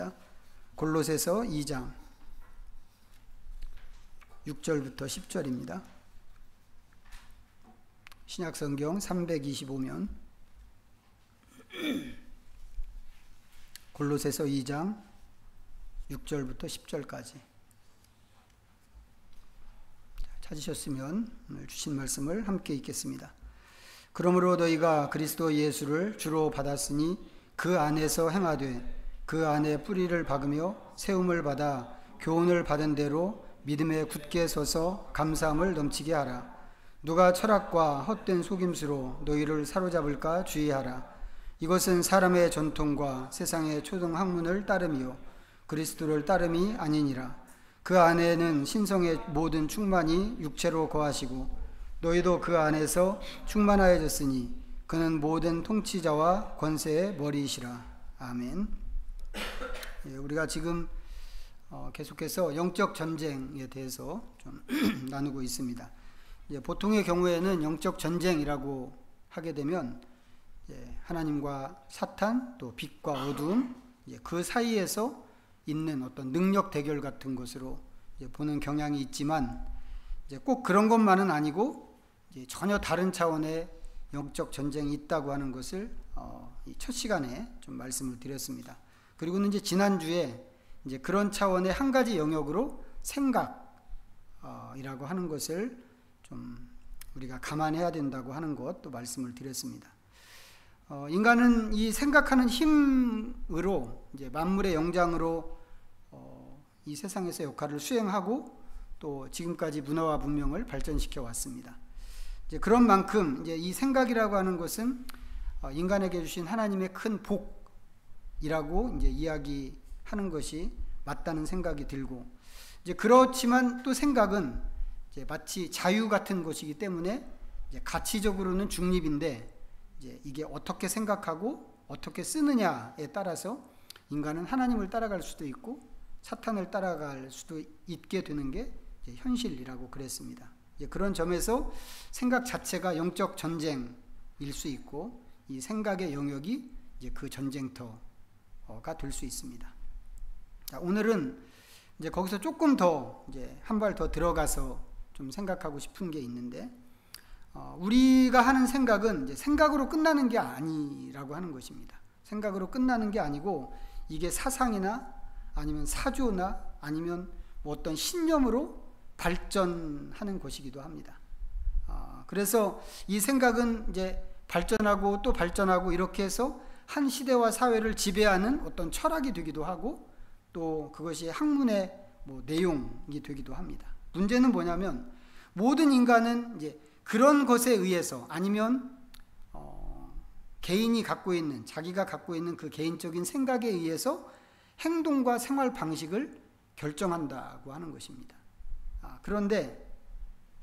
읽겠습니다. 골로새서 2장 6절부터 10절입니다. 신약성경 325면 골로새서 2장 6절부터 10절까지 찾으셨으면 오늘 주신 말씀을 함께 읽겠습니다. 그러므로 너희가 그리스도 예수를 주로 받았으니 그 안에서 행하되 그 안에 뿌리를 박으며 세움을 받아 교훈을 받은 대로 믿음에 굳게 서서 감사함을 넘치게 하라. 누가 철학과 헛된 속임수로 너희를 사로잡을까 주의하라. 이것은 사람의 전통과 세상의 초등 학문을 따름이요 그리스도를 따름이 아니니라. 그 안에는 신성의 모든 충만이 육체로 거하시고 너희도 그 안에서 충만하여졌으니 그는 모든 통치자와 권세의 머리이시라. 아멘. 우리가 지금 계속해서 영적 전쟁에 대해서 좀 나누고 있습니다. 보통의 경우에는 영적 전쟁이라고 하게 되면 하나님과 사탄, 또 빛과 어두움, 그 사이에서 있는 어떤 능력 대결 같은 것으로 보는 경향이 있지만 꼭 그런 것만은 아니고 전혀 다른 차원의 영적 전쟁이 있다고 하는 것을 첫 시간에 좀 말씀을 드렸습니다. 그리고는 이제 지난주에 이제 그런 차원의 한 가지 영역으로 생각이라고 하는 것을 좀 우리가 감안해야 된다고 하는 것도 말씀을 드렸습니다. 인간은 이 생각하는 힘으로 이제 만물의 영장으로 이 세상에서 역할을 수행하고 또 지금까지 문화와 문명을 발전시켜 왔습니다. 이제 그런 만큼 이제 이 생각이라고 하는 것은 인간에게 주신 하나님의 큰 복이라고 이제 이야기하는 것이 맞다는 생각이 들고, 이제 그렇지만 또 생각은 이제 마치 자유 같은 것이기 때문에 이제 가치적으로는 중립인데 이제 이게 어떻게 생각하고 어떻게 쓰느냐에 따라서 인간은 하나님을 따라갈 수도 있고 사탄을 따라갈 수도 있게 되는 게 이제 현실이라고 그랬습니다. 이제 그런 점에서 생각 자체가 영적 전쟁일 수 있고 이 생각의 영역이 이제 그 전쟁터가 될 수 있습니다. 자, 오늘은 이제 거기서 조금 더 이제 한 발 더 들어가서 좀 생각하고 싶은 게 있는데, 우리가 하는 생각은 이제 생각으로 끝나는 게 아니라고 하는 것입니다. 생각으로 끝나는 게 아니고 이게 사상이나 아니면 사조나 아니면 뭐 어떤 신념으로 발전하는 것이기도 합니다. 그래서 이 생각은 이제 발전하고 또 발전하고 이렇게 해서 한 시대와 사회를 지배하는 어떤 철학이 되기도 하고 또 그것이 학문의 뭐 내용이 되기도 합니다. 문제는 뭐냐면 모든 인간은 이제 그런 것에 의해서 아니면 개인이 갖고 있는 자기가 갖고 있는 그 개인적인 생각에 의해서 행동과 생활 방식을 결정한다고 하는 것입니다. 그런데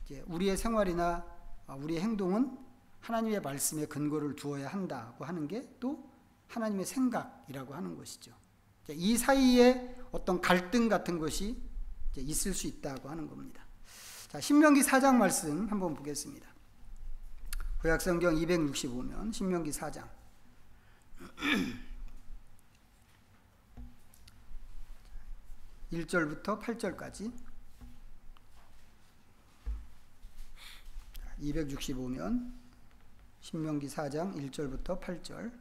이제 우리의 생활이나 우리의 행동은 하나님의 말씀에 근거를 두어야 한다고 하는 게 또 하나님의 생각이라고 하는 것이죠. 이 사이에 어떤 갈등 같은 것이 있을 수 있다고 하는 겁니다. 자, 신명기 4장 말씀 한번 보겠습니다. 구약성경 265면 신명기 4장 1절부터 8절까지 265면 신명기 4장 1절부터 8절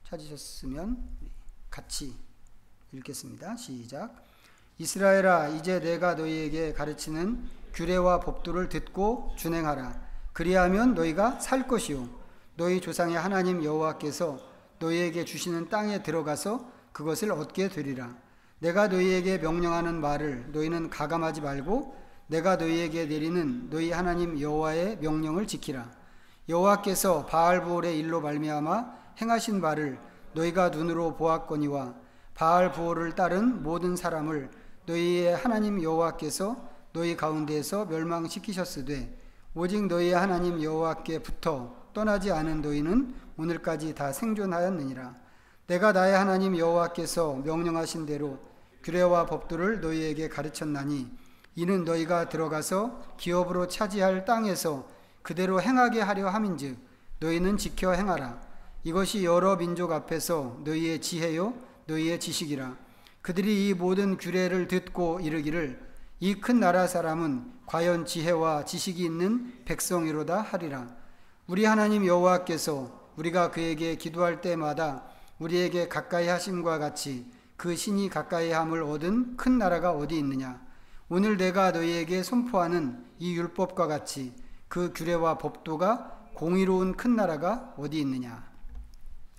찾으셨으면 같이 읽겠습니다. 시작. 이스라엘아, 이제 내가 너희에게 가르치는 규례와 법도를 듣고 준행하라. 그리하면 너희가 살 것이요 너희 조상의 하나님 여호와께서 너희에게 주시는 땅에 들어가서 그것을 얻게 되리라. 내가 너희에게 명령하는 말을 너희는 가감하지 말고 내가 너희에게 내리는 너희 하나님 여호와의 명령을 지키라. 여호와께서 바알브올의 일로 말미암아 행하신 바를 너희가 눈으로 보았거니와 바알브올을 따른 모든 사람을 너희의 하나님 여호와께서 너희 가운데에서 멸망시키셨으되 오직 너희의 하나님 여호와께부터 떠나지 않은 너희는 오늘까지 다 생존하였느니라. 내가 나의 하나님 여호와께서 명령하신 대로 규례와 법도를 너희에게 가르쳤나니 이는 너희가 들어가서 기업으로 차지할 땅에서 그대로 행하게 하려 함인즉 너희는 지켜 행하라. 이것이 여러 민족 앞에서 너희의 지혜요 너희의 지식이라. 그들이 이 모든 규례를 듣고 이르기를 이 큰 나라 사람은 과연 지혜와 지식이 있는 백성이로다 하리라. 우리 하나님 여호와께서 우리가 그에게 기도할 때마다 우리에게 가까이 하심과 같이 그 신이 가까이 함을 얻은 큰 나라가 어디 있느냐. 오늘 내가 너희에게 선포하는 이 율법과 같이 그 규례와 법도가 공의로운 큰 나라가 어디 있느냐.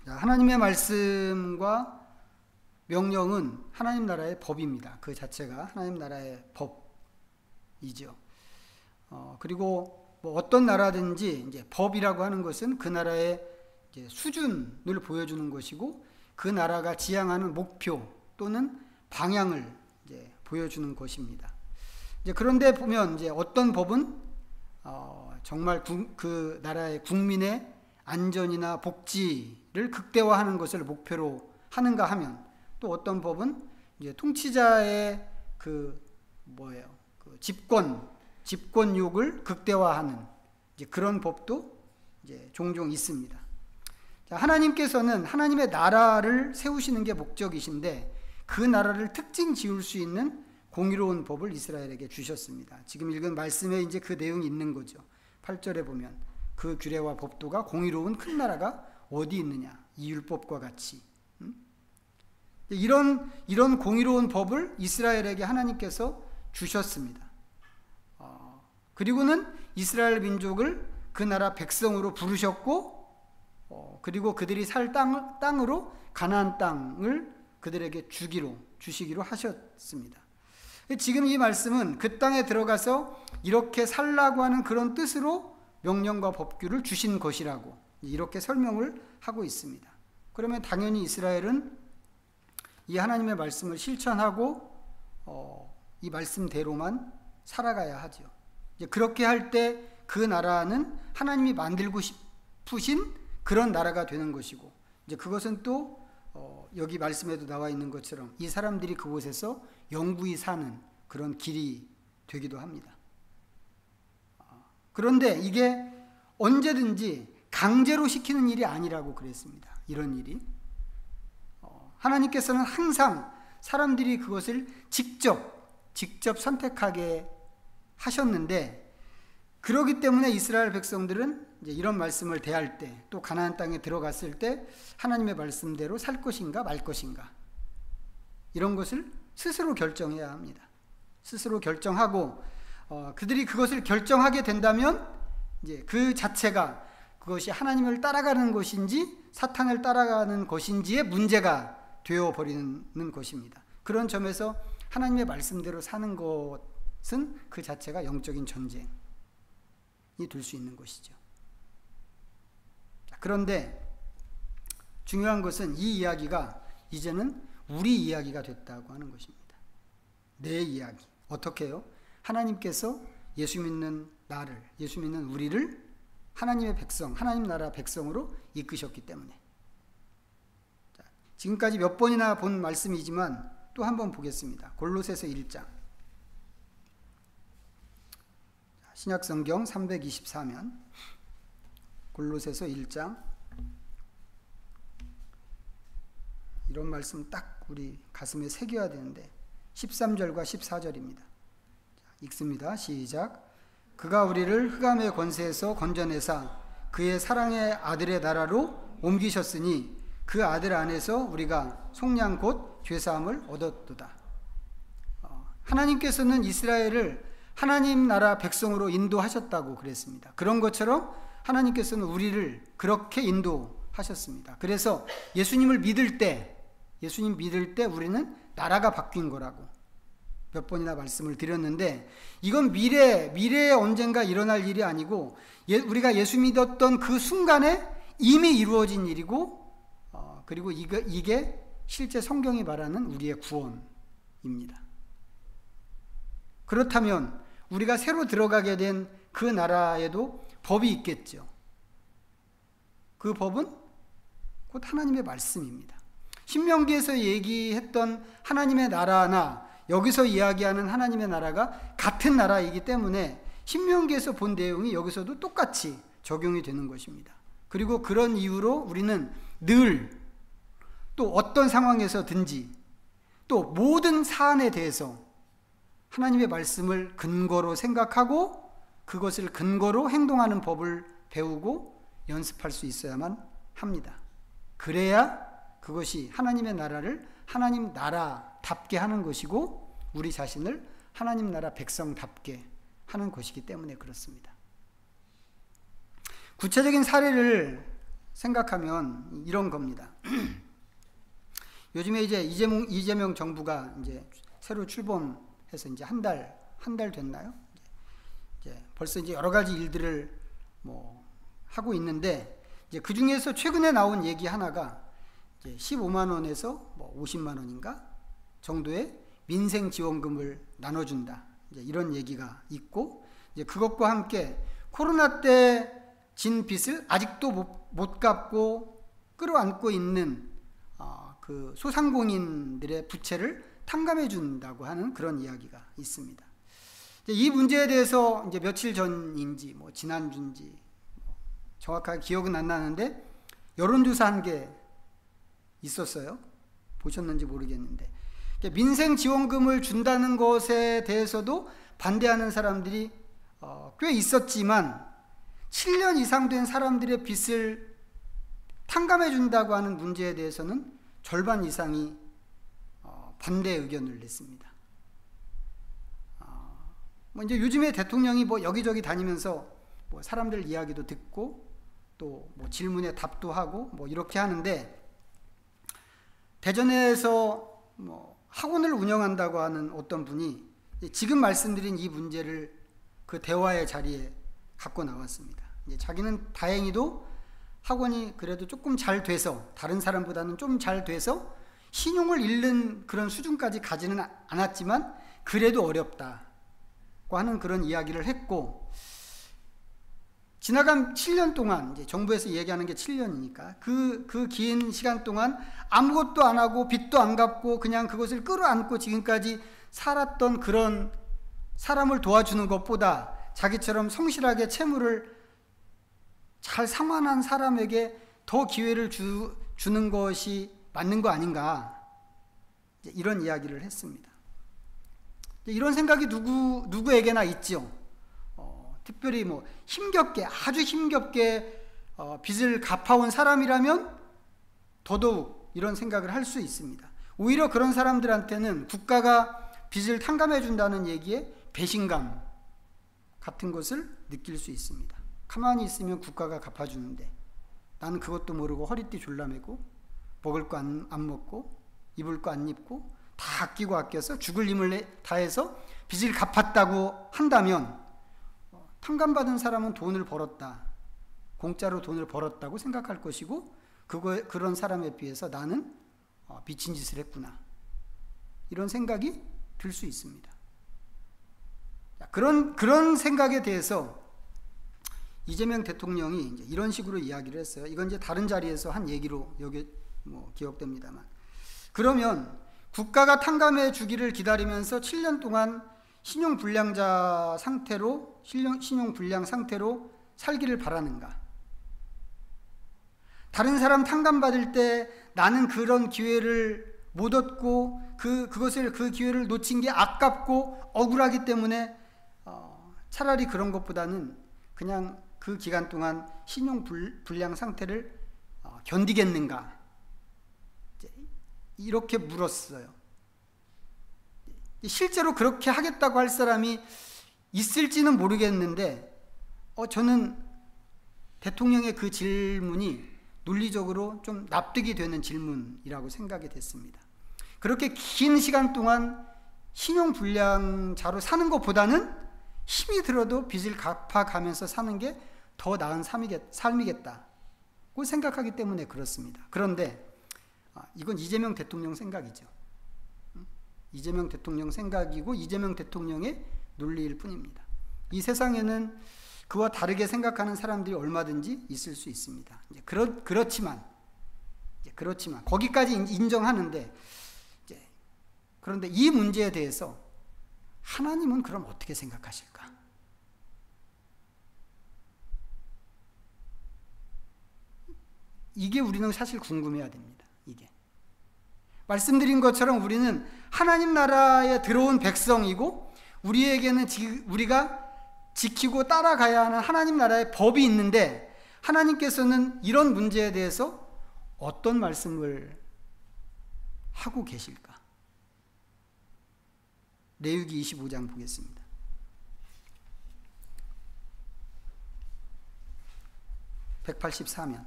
하나님의 말씀과 명령은 하나님 나라의 법입니다. 그 자체가 하나님 나라의 법이죠. 그리고 뭐 어떤 나라든지 이제 법이라고 하는 것은 그 나라의 이제 수준을 보여주는 것이고 그 나라가 지향하는 목표 또는 방향을 이제 보여주는 것입니다. 이제 그런데 보면 이제 어떤 법은 정말 그 나라의 국민의 안전이나 복지를 극대화하는 것을 목표로 하는가 하면 또 어떤 법은 이제 통치자의 그 집권욕을 극대화하는 이제 그런 법도 이제 종종 있습니다. 자, 하나님께서는 하나님의 나라를 세우시는 게 목적이신데 그 나라를 특징 지을 수 있는 공의로운 법을 이스라엘에게 주셨습니다. 지금 읽은 말씀에 이제 그 내용이 있는 거죠. 8절에 보면 그 규례와 법도가 공의로운 큰 나라가 어디 있느냐. 이 율법과 같이. 이런 공의로운 법을 이스라엘에게 하나님께서 주셨습니다. 그리고는 이스라엘 민족을 그 나라 백성으로 부르셨고 그리고 그들이 살 땅으로 가나안 땅을 그들에게 주시기로 하셨습니다. 지금 이 말씀은 그 땅에 들어가서 이렇게 살라고 하는 그런 뜻으로 명령과 법규를 주신 것이라고 이렇게 설명을 하고 있습니다. 그러면 당연히 이스라엘은 이 하나님의 말씀을 실천하고 이 말씀대로만 살아가야 하죠. 이제 그렇게 할 때 그 나라는 하나님이 만들고 싶으신 그런 나라가 되는 것이고 이제 그것은 또 여기 말씀에도 나와 있는 것처럼 이 사람들이 그곳에서 영구히 사는 그런 길이 되기도 합니다. 그런데 이게 언제든지 강제로 시키는 일이 아니라고 그랬습니다. 이런 일이 하나님께서는 항상 사람들이 그것을 직접 선택하게 하셨는데 그렇기 때문에 이스라엘 백성들은 이제 이런 말씀을 대할 때 또 가나안 땅에 들어갔을 때 하나님의 말씀대로 살 것인가 말 것인가 이런 것을 스스로 결정해야 합니다. 스스로 결정하고 그들이 그것을 결정하게 된다면 이제 그 자체가 그것이 하나님을 따라가는 것인지 사탄을 따라가는 것인지의 문제가 되어버리는 것입니다. 그런 점에서 하나님의 말씀대로 사는 것은 그 자체가 영적인 전쟁이 될 수 있는 것이죠. 그런데 중요한 것은 이 이야기가 이제는 우리 이야기가 됐다고 하는 것입니다. 내 이야기. 어떻게 해요? 하나님께서 예수 믿는 나를, 예수 믿는 우리를 하나님의 백성, 하나님 나라 백성으로 이끄셨기 때문에. 지금까지 몇 번이나 본 말씀이지만 또 한 번 보겠습니다. 골로새서 1장. 신약성경 324면 골로새서 1장 이런 말씀 딱 우리 가슴에 새겨야 되는데 13절과 14절입니다. 읽습니다. 시작. 그가 우리를 흑암의 권세에서 건져내사 그의 사랑의 아들의 나라로 옮기셨으니 그 아들 안에서 우리가 속량 곧 죄사함을 얻었도다. 하나님께서는 이스라엘을 하나님 나라 백성으로 인도하셨다고 그랬습니다. 그런 것처럼 하나님께서는 우리를 그렇게 인도하셨습니다. 그래서 예수님 믿을 때 우리는 나라가 바뀐 거라고 몇 번이나 말씀을 드렸는데 이건 미래에 언젠가 일어날 일이 아니고 우리가 예수 믿었던 그 순간에 이미 이루어진 일이고 그리고 이게 실제 성경이 말하는 우리의 구원입니다. 그렇다면 우리가 새로 들어가게 된 그 나라에도 법이 있겠죠. 그 법은 곧 하나님의 말씀입니다. 신명기에서 얘기했던 하나님의 나라나 여기서 이야기하는 하나님의 나라가 같은 나라이기 때문에 신명기에서 본 내용이 여기서도 똑같이 적용이 되는 것입니다. 그리고 그런 이유로 우리는 늘 또 어떤 상황에서든지 또 모든 사안에 대해서 하나님의 말씀을 근거로 생각하고 그것을 근거로 행동하는 법을 배우고 연습할 수 있어야만 합니다. 그래야 그것이 하나님의 나라를 하나님 나라답게 하는 것이고 우리 자신을 하나님 나라 백성답게 하는 것이기 때문에 그렇습니다. 구체적인 사례를 생각하면 이런 겁니다. 요즘에 이제 이재명 정부가 이제 새로 출범해서 이제 한 달 됐나요? 이제 벌써 이제 여러 가지 일들을 하고 있는데 이제 그 중에서 최근에 나온 얘기 하나가 이제 15만 원에서 50만 원인가 정도의 민생 지원금을 나눠준다. 이제 이런 얘기가 있고 이제 그것과 함께 코로나 때 진 빚을 아직도 못 갚고 끌어안고 있는 그 소상공인들의 부채를 탕감해 준다고 하는 그런 이야기가 있습니다. 이 문제에 대해서 이제 며칠 전인지 지난주인지 정확하게 기억은 안 나는데 여론조사한 게 있었어요. 보셨는지 모르겠는데 민생 지원금을 준다는 것에 대해서도 반대하는 사람들이 꽤 있었지만 7년 이상 된 사람들의 빚을 탕감해 준다고 하는 문제에 대해서는 절반 이상이 반대 의견을 냈습니다. 이제 요즘에 대통령이 여기저기 다니면서 사람들 이야기도 듣고 또 질문에 답도 하고 이렇게 하는데 대전에서 학원을 운영한다고 하는 어떤 분이 지금 말씀드린 이 문제를 그 대화의 자리에 갖고 나왔습니다. 이제 자기는 다행히도 학원이 그래도 조금 잘 돼서 다른 사람보다는 좀 잘 돼서 신용을 잃는 그런 수준까지 가지는 않았지만 그래도 어렵다고 하는 그런 이야기를 했고 지나간 7년 동안 이제 정부에서 얘기하는 게 7년이니까 그 긴 시간 동안 아무것도 안 하고 빚도 안 갚고 그냥 그것을 끌어안고 지금까지 살았던 그런 사람을 도와주는 것보다 자기처럼 성실하게 채무를 잘 상환한 사람에게 더 기회를 주는 것이 맞는 거 아닌가 이런 이야기를 했습니다. 이런 생각이 누구에게나 있죠. 특별히 아주 힘겹게 빚을 갚아온 사람이라면 더더욱 이런 생각을 할 수 있습니다. 오히려 그런 사람들한테는 국가가 빚을 탕감해 준다는 얘기에 배신감 같은 것을 느낄 수 있습니다. 가만히 있으면 국가가 갚아주는데 나는 그것도 모르고 허리띠 졸라매고 먹을 거 안 먹고 입을 거 안 입고 다 아껴서 죽을 힘을 다해서 빚을 갚았다고 한다면 탕감받은 사람은 돈을 벌었다. 공짜로 돈을 벌었다고 생각할 것이고 그런 사람에 비해서 나는 미친 짓을 했구나. 이런 생각이 들 수 있습니다. 그런 생각에 대해서 이재명 대통령이 이제 이런 식으로 이야기를 했어요. 이건 이제 다른 자리에서 한 얘기로 여기 기억됩니다만. 그러면 국가가 탕감해 주기를 기다리면서 7년 동안 신용불량 상태로 살기를 바라는가? 다른 사람 탕감받을 때 나는 그런 기회를 못 얻고 그 기회를 놓친 게 아깝고 억울하기 때문에 차라리 그런 것보다는 그냥 그 기간 동안 신용불량 상태를 견디겠는가? 이렇게 물었어요. 실제로 그렇게 하겠다고 할 사람이 있을지는 모르겠는데 저는 대통령의 그 질문이 논리적으로 좀 납득이 되는 질문이라고 생각이 됐습니다. 그렇게 긴 시간 동안 신용불량자로 사는 것보다는 힘이 들어도 빚을 갚아가면서 사는 게 더 나은 삶이겠다고 생각하기 때문에 그렇습니다. 그런데 이건 이재명 대통령 생각이죠. 이재명 대통령 생각이고 이재명 대통령의 논리일 뿐입니다. 이 세상에는 그와 다르게 생각하는 사람들이 얼마든지 있을 수 있습니다. 그렇지만 거기까지 인정하는데 그런데 이 문제에 대해서 하나님은 그럼 어떻게 생각하실까? 이게 우리는 사실 궁금해야 됩니다. 말씀드린 것처럼 우리는 하나님 나라에 들어온 백성이고 우리에게는 우리가 지키고 따라가야 하는 하나님 나라의 법이 있는데 하나님께서는 이런 문제에 대해서 어떤 말씀을 하고 계실까? 레위기 25장 보겠습니다. (184면)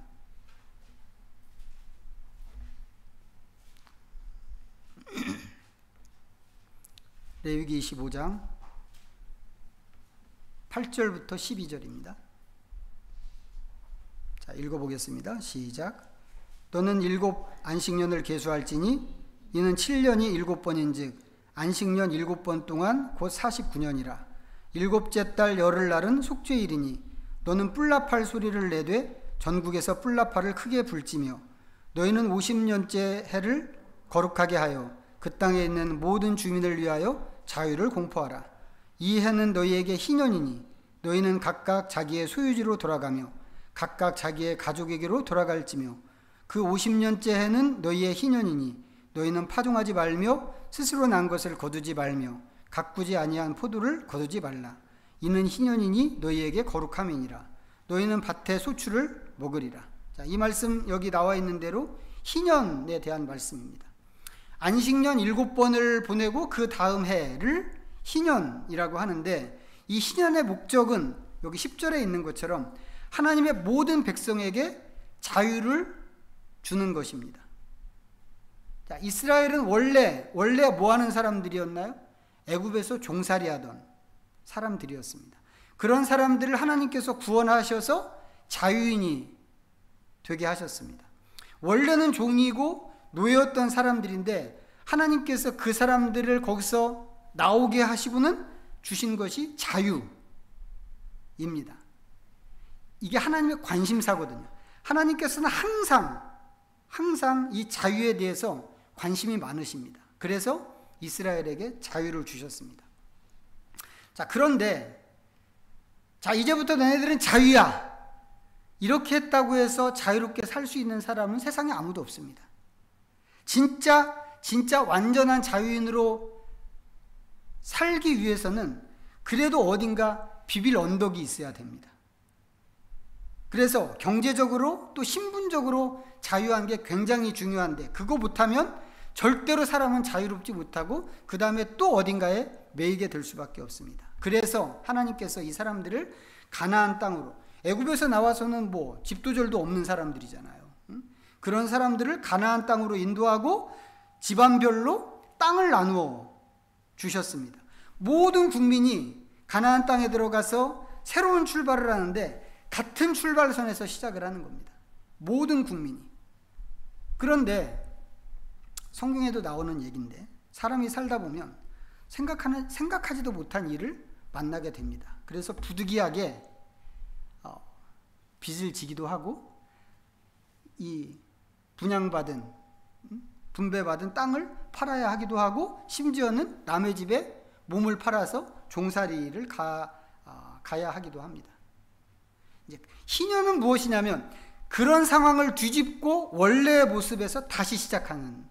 레위기 25장 8절부터 12절입니다. 자, 읽어보겠습니다. 시작. 너는 7 안식년을 계수할지니 이는 7년이 7번인즉 안식년 7번 동안 곧 49년이라. 7째 달 열흘날은 속죄일이니 너는 뿔나팔 소리를 내되 전국에서 뿔나팔을 크게 불지며 너희는 50년째 해를 거룩하게 하여 그 땅에 있는 모든 주민을 위하여 자유를 공포하라. 이 해는 너희에게 희년이니 너희는 각각 자기의 소유지로 돌아가며 각각 자기의 가족에게로 돌아갈지며 그 50년째 해는 너희의 희년이니 너희는 파종하지 말며 스스로 난 것을 거두지 말며 가꾸지 아니한 포도를 거두지 말라. 이는 희년이니 너희에게 거룩함이니라. 너희는 밭의 소출을 먹으리라. 자, 이 말씀 여기 나와 있는 대로 희년에 대한 말씀입니다. 안식년 7번을 보내고 그 다음 해를 희년이라고 하는데 이 희년의 목적은 여기 10절에 있는 것처럼 하나님의 모든 백성에게 자유를 주는 것입니다. 자, 이스라엘은 원래 뭐 하는 사람들이었나요? 애굽에서 종살이 하던 사람들이었습니다. 그런 사람들을 하나님께서 구원하셔서 자유인이 되게 하셨습니다. 원래는 종이고 노예였던 사람들인데 하나님께서 그 사람들을 거기서 나오게 하시고는 주신 것이 자유입니다. 이게 하나님의 관심사거든요. 하나님께서는 항상 이 자유에 대해서 관심이 많으십니다. 그래서 이스라엘에게 자유를 주셨습니다. 자, 그런데 자, 이제부터 너네들은 자유야. 이렇게 했다고 해서 자유롭게 살 수 있는 사람은 세상에 아무도 없습니다. 진짜 완전한 자유인으로 살기 위해서는 그래도 어딘가 비빌 언덕이 있어야 됩니다. 그래서 경제적으로 또 신분적으로 자유한 게 굉장히 중요한데 그거 못하면 절대로 사람은 자유롭지 못하고 그 다음에 또 어딘가에 매이게 될 수밖에 없습니다. 그래서 하나님께서 이 사람들을 가나안 땅으로, 애굽에서 나와서는 뭐 집도절도 없는 사람들이잖아요. 그런 사람들을 가나안 땅으로 인도하고 집안별로 땅을 나누어 주셨습니다. 모든 국민이 가나안 땅에 들어가서 새로운 출발을 하는데 같은 출발선에서 시작을 하는 겁니다. 모든 국민이. 그런데 성경에도 나오는 얘기인데 사람이 살다 보면 생각하지도 못한 일을 만나게 됩니다. 그래서 부득이하게 빚을 지기도 하고 이 분배받은 땅을 팔아야 하기도 하고 심지어는 남의 집에 몸을 팔아서 종살이를 가야 하기도 합니다. 이제 희년은 무엇이냐면 그런 상황을 뒤집고 원래의 모습에서 다시 시작하는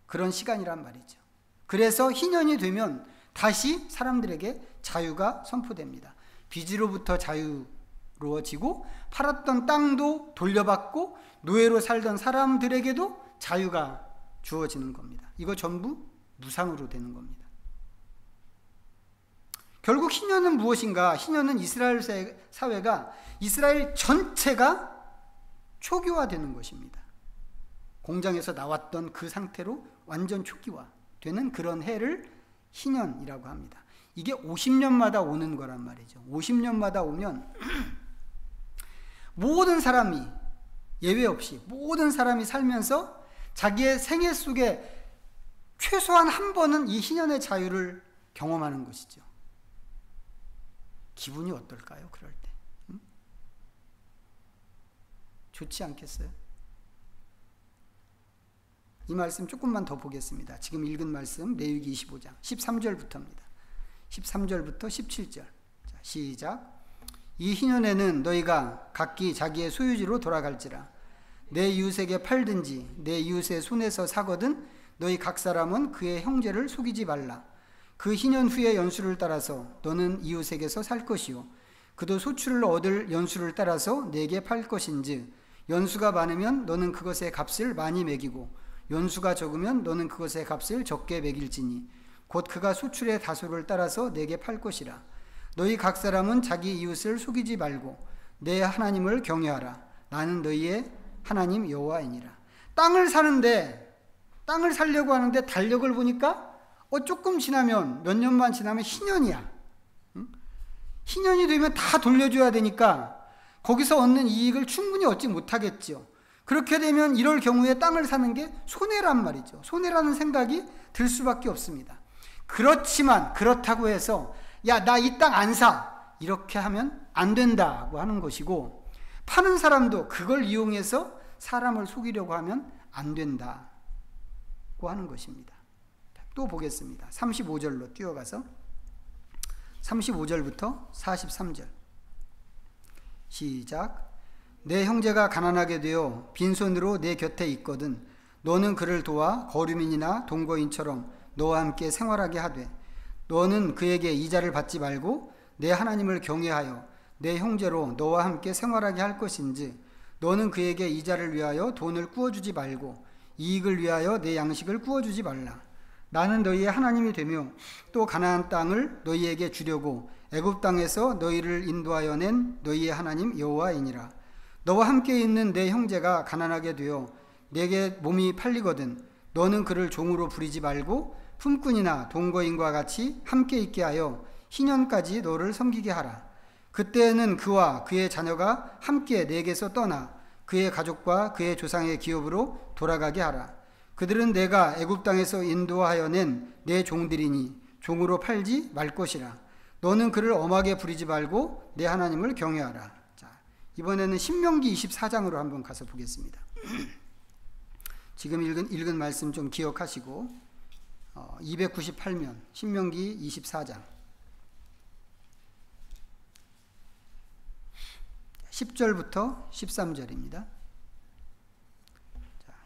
그런 시간이란 말이죠. 그래서 희년이 되면 다시 사람들에게 자유가 선포됩니다. 빚으로부터 자유로워지고 팔았던 땅도 돌려받고 노예로 살던 사람들에게도 자유가 주어지는 겁니다. 이거 전부 무상으로 되는 겁니다. 결국 희년은 무엇인가? 희년은 이스라엘 사회가 이스라엘 전체가 초기화되는 것입니다. 공장에서 나왔던 그 상태로 완전 초기화되는 그런 해를 희년이라고 합니다. 이게 50년마다 오는 거란 말이죠. 50년마다 오면 모든 사람이 예외 없이 모든 사람이 살면서 자기의 생애 속에 최소한 한 번은 이 희년의 자유를 경험하는 것이죠. 기분이 어떨까요? 그럴 때. 좋지 않겠어요? 이 말씀 조금만 더 보겠습니다. 지금 읽은 말씀 레위기 25장 13절부터입니다. 13절부터 17절. 자, 시작. 이 희년에는 너희가 각기 자기의 소유지로 돌아갈지라. 내 이웃에게 팔든지 내 이웃의 손에서 사거든 너희 각 사람은 그의 형제를 속이지 말라. 그 희년 후의 연수를 따라서 너는 이웃에게서 살 것이요 그도 소출을 얻을 연수를 따라서 내게 팔 것인즉 연수가 많으면 너는 그것의 값을 많이 매기고 연수가 적으면 너는 그것의 값을 적게 매길지니 곧 그가 소출의 다소를 따라서 내게 팔 것이라. 너희 각 사람은 자기 이웃을 속이지 말고 내 하나님을 경외하라. 나는 너희의 하나님 여호와이니라. 땅을 살려고 하는데 달력을 보니까 조금 지나면, 몇 년만 지나면 희년이야. 희년이 되면 다 돌려줘야 되니까 거기서 얻는 이익을 충분히 얻지 못하겠죠. 그렇게 되면 이럴 경우에 땅을 사는 게 손해란 말이죠. 손해라는 생각이 들 수밖에 없습니다. 그렇지만 그렇다고 해서 야, 나 이 땅 안 사, 이렇게 하면 안 된다고 하는 것이고, 파는 사람도 그걸 이용해서 사람을 속이려고 하면 안 된다고 하는 것입니다. 또 보겠습니다. 35절로 뛰어가서 35절부터 43절 시작. 내 형제가 가난하게 되어 빈손으로 내 곁에 있거든 너는 그를 도와 거류민이나 동거인처럼 너와 함께 생활하게 하되 너는 그에게 이자를 받지 말고 내 하나님을 경외하여 내 형제로 너와 함께 생활하게 할 것인지 너는 그에게 이자를 위하여 돈을 꾸어주지 말고 이익을 위하여 내 양식을 꾸어주지 말라. 나는 너희의 하나님이 되며 또 가나안 땅을 너희에게 주려고 애굽 땅에서 너희를 인도하여 낸 너희의 하나님 여호와이니라. 너와 함께 있는 내 형제가 가난하게 되어 내게 몸이 팔리거든 너는 그를 종으로 부리지 말고 품꾼이나 동거인과 같이 함께 있게 하여 희년까지 너를 섬기게 하라. 그때에는 그와 그의 자녀가 함께 내게서 떠나 그의 가족과 그의 조상의 기업으로 돌아가게 하라. 그들은 내가 애굽 땅에서 인도하여 낸 내 종들이니 종으로 팔지 말 것이라. 너는 그를 엄하게 부리지 말고 내 하나님을 경외하라. 자, 이번에는 신명기 24장으로 한번 가서 보겠습니다. 지금 읽은 말씀 좀 기억하시고 298면 신명기 24장 10절부터 13절입니다.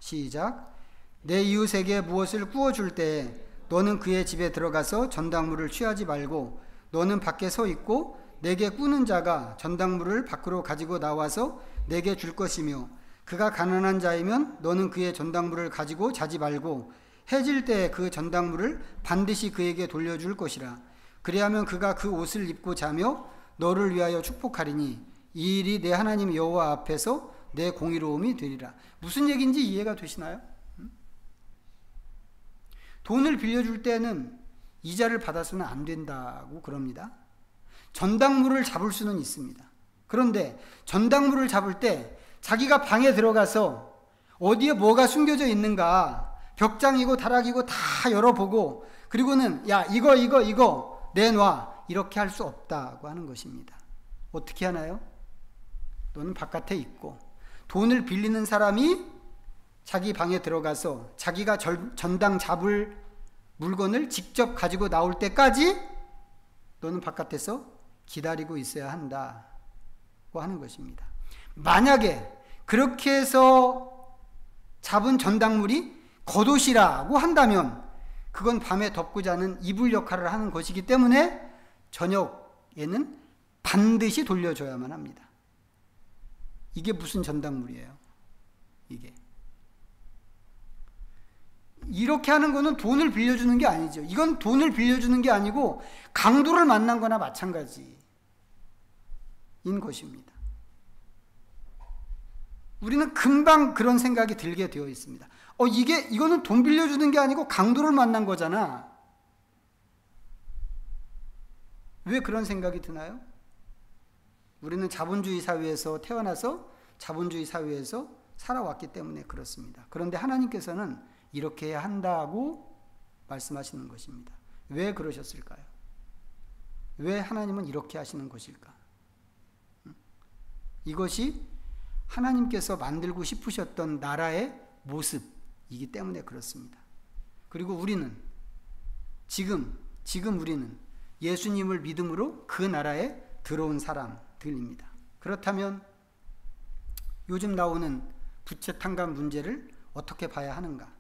시작. 내 이웃에게 무엇을 구워줄 때에 너는 그의 집에 들어가서 전당물을 취하지 말고 너는 밖에 서 있고 내게 꾸는 자가 전당물을 밖으로 가지고 나와서 내게 줄 것이며 그가 가난한 자이면 너는 그의 전당물을 가지고 자지 말고 해질 때에 그 전당물을 반드시 그에게 돌려줄 것이라. 그리하면 그가 그 옷을 입고 자며 너를 위하여 축복하리니 이 일이 내 하나님 여호와 앞에서 내 공의로움이 되리라. 무슨 얘기인지 이해가 되시나요? 돈을 빌려줄 때는 이자를 받아서는 안 된다고 그럽니다. 전당물을 잡을 수는 있습니다. 그런데 전당물을 잡을 때 자기가 방에 들어가서 어디에 뭐가 숨겨져 있는가 벽장이고 다락이고 다 열어보고 그리고는 야 이거 내놔 이렇게 할 수 없다고 하는 것입니다. 어떻게 하나요? 너는 바깥에 있고 돈을 빌리는 사람이 자기 방에 들어가서 자기가 전당 잡을 물건을 직접 가지고 나올 때까지 너는 바깥에서 기다리고 있어야 한다고 하는 것입니다. 만약에 그렇게 해서 잡은 전당물이 겉옷이라고 한다면 그건 밤에 덮고 자는 이불 역할을 하는 것이기 때문에 저녁에는 반드시 돌려줘야만 합니다. 이게 무슨 전당물이에요? 이게 이렇게 하는 거는 돈을 빌려주는 게 아니죠. 이건 돈을 빌려주는 게 아니고 강도를 만난 거나 마찬가지인 것입니다. 우리는 금방 그런 생각이 들게 되어 있습니다. 이거는 돈 빌려주는 게 아니고 강도를 만난 거잖아. 왜 그런 생각이 드나요? 우리는 자본주의 사회에서 태어나서 자본주의 사회에서 살아왔기 때문에 그렇습니다. 그런데 하나님께서는 이렇게 해야 한다고 말씀하시는 것입니다. 왜 그러셨을까요? 왜 하나님은 이렇게 하시는 것일까? 이것이 하나님께서 만들고 싶으셨던 나라의 모습이기 때문에 그렇습니다. 그리고 우리는 지금 우리는 예수님을 믿음으로 그 나라에 들어온 사람들입니다. 그렇다면 요즘 나오는 부채 탕감 문제를 어떻게 봐야 하는가?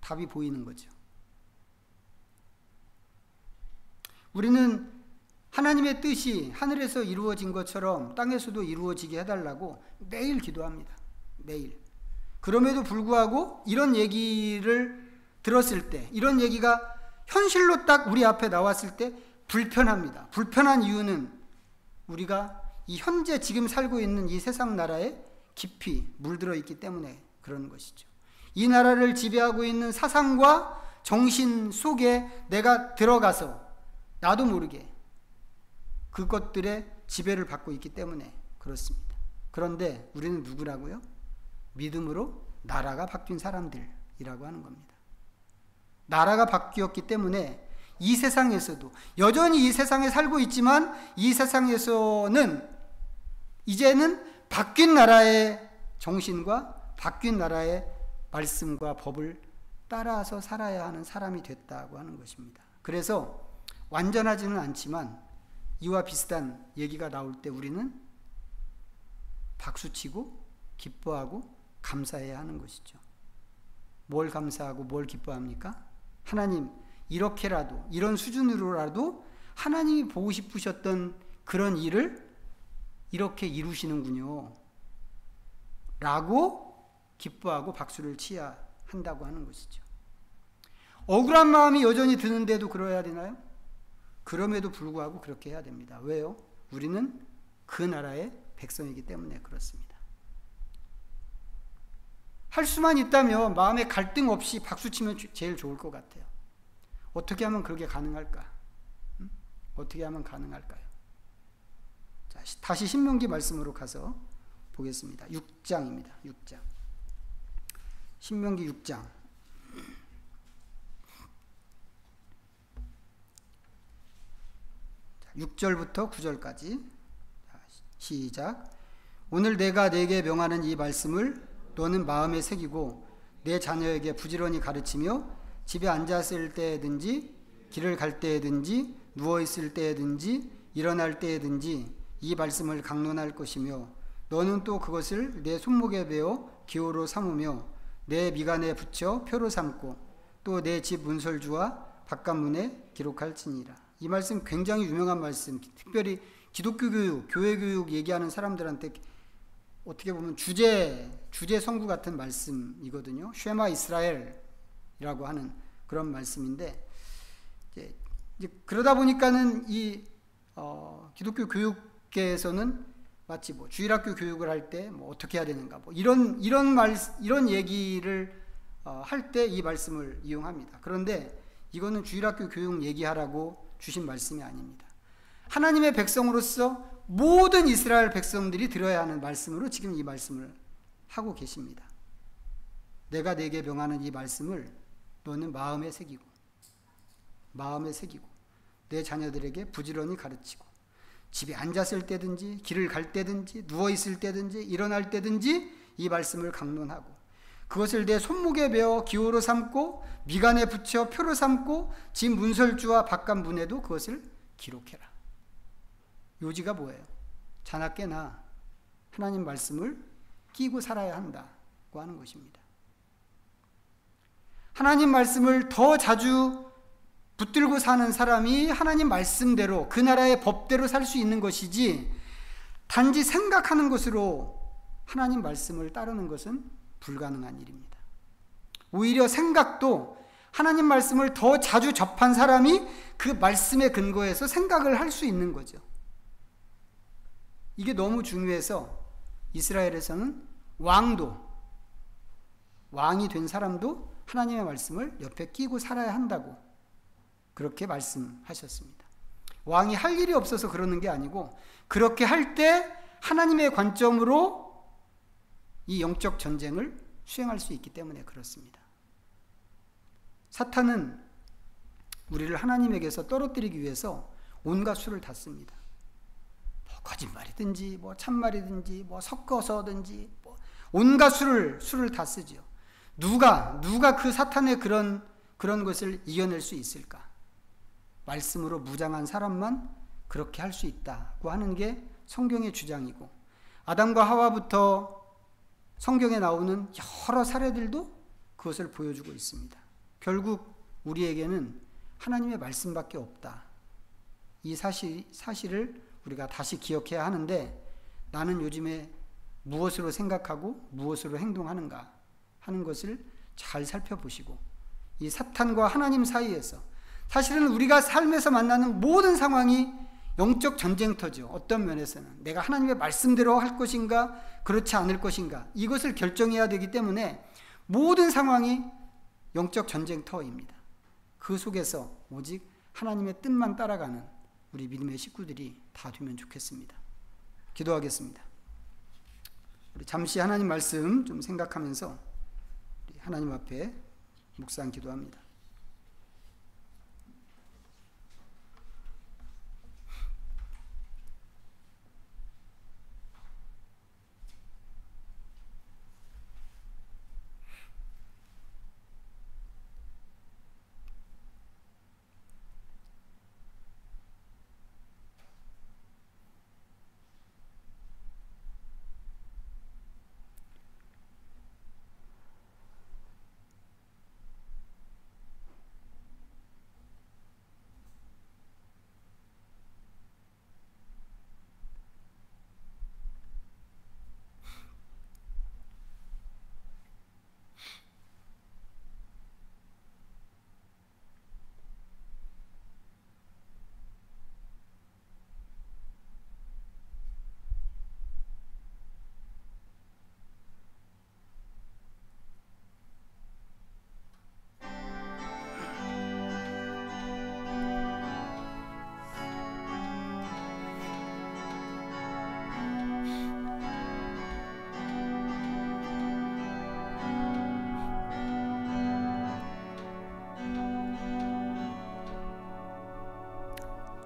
답이 보이는 거죠. 우리는 하나님의 뜻이 하늘에서 이루어진 것처럼 땅에서도 이루어지게 해달라고 매일 기도합니다. 매일. 그럼에도 불구하고 이런 얘기를 들었을 때, 이런 얘기가 현실로 딱 우리 앞에 나왔을 때 불편합니다. 불편한 이유는 우리가 이 현재 지금 살고 있는 이 세상 나라에 깊이 물들어 있기 때문에 그런 것이죠. 이 나라를 지배하고 있는 사상과 정신 속에 내가 들어가서 나도 모르게 그것들의 지배를 받고 있기 때문에 그렇습니다. 그런데 우리는 누구라고요? 믿음으로 나라가 바뀐 사람들이라고 하는 겁니다. 나라가 바뀌었기 때문에 이 세상에서도 여전히 이 세상에 살고 있지만 이 세상에서는 이제는 바뀐 나라의 정신과 바뀐 나라의 말씀과 법을 따라서 살아야 하는 사람이 됐다고 하는 것입니다. 그래서 완전하지는 않지만 이와 비슷한 얘기가 나올 때 우리는 박수치고 기뻐하고 감사해야 하는 것이죠. 뭘 감사하고 뭘 기뻐합니까? 하나님, 이렇게라도, 이런 수준으로라도 하나님이 보고 싶으셨던 그런 일을 이렇게 이루시는군요 라고 기뻐하고 박수를 치야 한다고 하는 것이죠. 억울한 마음이 여전히 드는데도 그러해야 되나요? 그럼에도 불구하고 그렇게 해야 됩니다. 왜요? 우리는 그 나라의 백성이기 때문에 그렇습니다. 할 수만 있다면 마음에 갈등 없이 박수치면 제일 좋을 것 같아요. 어떻게 하면 그게 가능할까? 어떻게 하면 가능할까요? 자, 다시 신명기 말씀으로 가서 보겠습니다. 6장입니다. 6장. 신명기 6장. 6절부터 9절까지 시작. 오늘 내가 네게 명하는 이 말씀을 너는 마음에 새기고 내 자녀에게 부지런히 가르치며 집에 앉았을 때든지 길을 갈 때든지 누워있을 때든지 일어날 때든지 이 말씀을 강론할 것이며 너는 또 그것을 내 손목에 베어 기호로 삼으며 내 미간에 붙여 표로 삼고 또 내 집 문설주와 바깥문에 기록할지니라. 이 말씀 굉장히 유명한 말씀, 특별히 기독교 교육, 교회 교육 얘기하는 사람들한테 어떻게 보면 주제 성구 같은 말씀이거든요. 쉐마 이스라엘이라고 하는 그런 말씀인데 이제 그러다 보니까는 이 기독교 교육계에서는 마치 뭐 주일학교 교육을 할 때 뭐 어떻게 해야 되는가 뭐 이런 얘기를 할 때 이 말씀을 이용합니다. 그런데 이거는 주일학교 교육 얘기하라고 주신 말씀이 아닙니다. 하나님의 백성으로서 모든 이스라엘 백성들이 들어야 하는 말씀으로 지금 이 말씀을 하고 계십니다. 내가 네게 명하는 이 말씀을 너는 마음에 새기고 내 자녀들에게 부지런히 가르치고 집에 앉았을 때든지 길을 갈 때든지 누워있을 때든지 일어날 때든지 이 말씀을 강론하고 그것을 내 손목에 베어 기호로 삼고 미간에 붙여 표로 삼고 집 문설주와 바깥문에도 그것을 기록해라. 요지가 뭐예요? 자나깨나 하나님 말씀을 끼고 살아야 한다고 하는 것입니다. 하나님 말씀을 더 자주 붙들고 사는 사람이 하나님 말씀대로 그 나라의 법대로 살 수 있는 것이지 단지 생각하는 것으로 하나님 말씀을 따르는 것은 불가능한 일입니다. 오히려 생각도 하나님 말씀을 더 자주 접한 사람이 그 말씀에 근거해서 생각을 할 수 있는 거죠. 이게 너무 중요해서 이스라엘에서는 왕이 된 사람도 하나님의 말씀을 옆에 끼고 살아야 한다고 그렇게 말씀하셨습니다. 왕이 할 일이 없어서 그러는 게 아니고 그렇게 할 때 하나님의 관점으로 이 영적 전쟁을 수행할 수 있기 때문에 그렇습니다. 사탄은 우리를 하나님에게서 떨어뜨리기 위해서 온갖 수를 다 씁니다. 뭐 거짓말이든지 뭐 참말이든지 뭐 섞어서든지 뭐 온갖 수를 다 쓰죠. 누가 그 사탄의 그런 것을 이겨낼 수 있을까? 말씀으로 무장한 사람만 그렇게 할 수 있다고 하는 게 성경의 주장이고 아담과 하와부터 성경에 나오는 여러 사례들도 그것을 보여주고 있습니다. 결국 우리에게는 하나님의 말씀밖에 없다. 이 사실을 우리가 다시 기억해야 하는데, 나는 요즘에 무엇으로 생각하고 무엇으로 행동하는가 하는 것을 잘 살펴보시고, 이 사탄과 하나님 사이에서 사실은 우리가 삶에서 만나는 모든 상황이 영적 전쟁터죠. 어떤 면에서는 내가 하나님의 말씀대로 할 것인가 그렇지 않을 것인가, 이것을 결정해야 되기 때문에 모든 상황이 영적 전쟁터입니다. 그 속에서 오직 하나님의 뜻만 따라가는 우리 믿음의 식구들이 다 되면 좋겠습니다. 기도하겠습니다. 우리 잠시 하나님 말씀 좀 생각하면서 우리 하나님 앞에 묵상 기도합니다.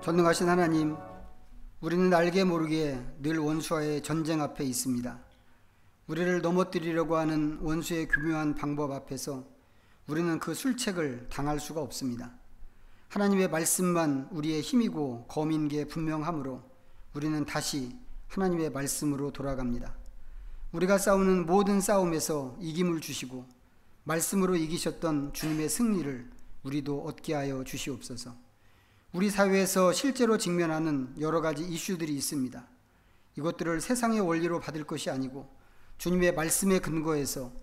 전능하신 하나님, 우리는 알게 모르게 늘 원수와의 전쟁 앞에 있습니다. 우리를 넘어뜨리려고 하는 원수의 교묘한 방법 앞에서 우리는 그 술책을 당할 수가 없습니다. 하나님의 말씀만 우리의 힘이고 검인 게 분명하므로 우리는 다시 하나님의 말씀으로 돌아갑니다. 우리가 싸우는 모든 싸움에서 이김을 주시고 말씀으로 이기셨던 주님의 승리를 우리도 얻게 하여 주시옵소서. 우리 사회에서 실제로 직면하는 여러 가지 이슈들이 있습니다. 이것들을 세상의 원리로 받을 것이 아니고 주님의 말씀에 근거해서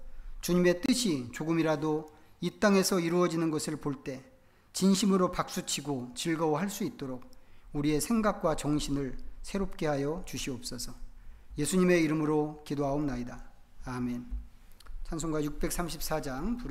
주님의 뜻이 조금이라도 이 땅에서 이루어지는 것을 볼 때 진심으로 박수치고 즐거워할 수 있도록 우리의 생각과 정신을 새롭게 하여 주시옵소서. 예수님의 이름으로 기도하옵나이다. 아멘. 찬송가 634장